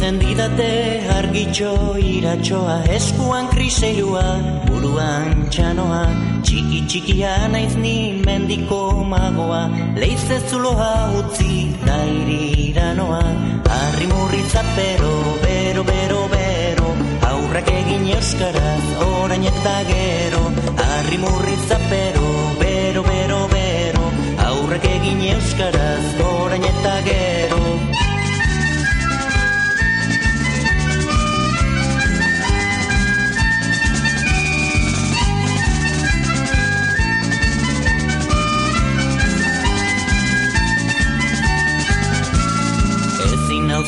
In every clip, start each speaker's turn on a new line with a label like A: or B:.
A: Deitzen didate argitxo iratxoa, eskuan kriseilua, buruan txanoa, txiki txikia naiz ni mendiko magoa, leize zuloa utzi da irira noa, harri murritzapero, bero, bero, bero, aurrak egin euskaraz, orain eta gero, harri murritzapero, bero, bero, bero, aurrak egin euskaraz, orain eta gero.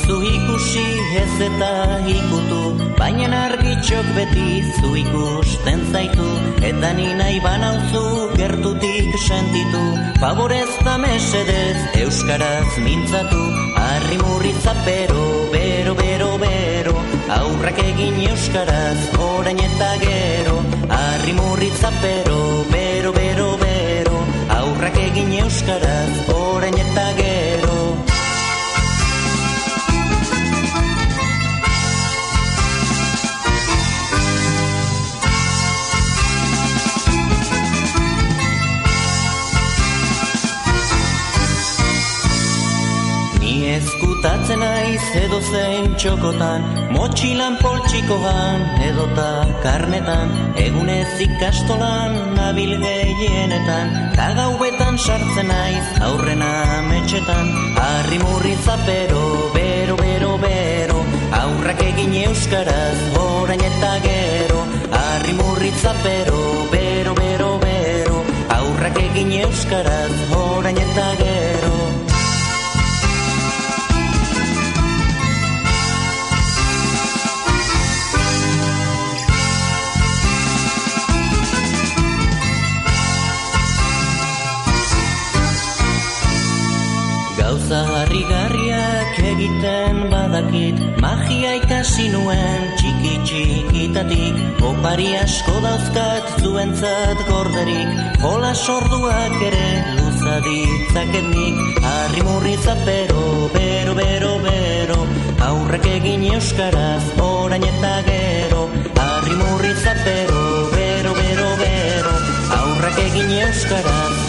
A: Zu ikusi ez eta ikutu, baina argitxok beti zu ikusten zaitu, eta ni nahi banauzu gertutik sentitu, favorez da mesedez euskaraz mintzatu, harri murritzapero, bero, bero, bero, aurrak egin euskaraz, orain eta gero, harri murritzapero, bero, bero, bero, aurrak egin euskaraz, orain eta gero. Ezkutatzen aiz edo zein txokotan, motxilan poltsikoan edota karnetan, egunez ikastolan nabil gehienetan, tagauetan sartzen aiz aurrena metxetan, harri murritzapero, bero, bero, bero, aurrak egin euskaraz, orain eta gero, harri murritzapero, bero, bero, bero, aurrak egin euskaraz, orain eta gero. Gauza harrigarriak egiten badakit, magia ikasi nuen txiki txikitatik, opari asko dauzkat zuentzat gorderik, jola sorduak ere luza ditzaket nik, harri murritzapero, bero, bero, bero, aurrak egin euskaraz, orain eta gero, harri murritzapero, bero, bero, bero, aurrak egin euskaraz,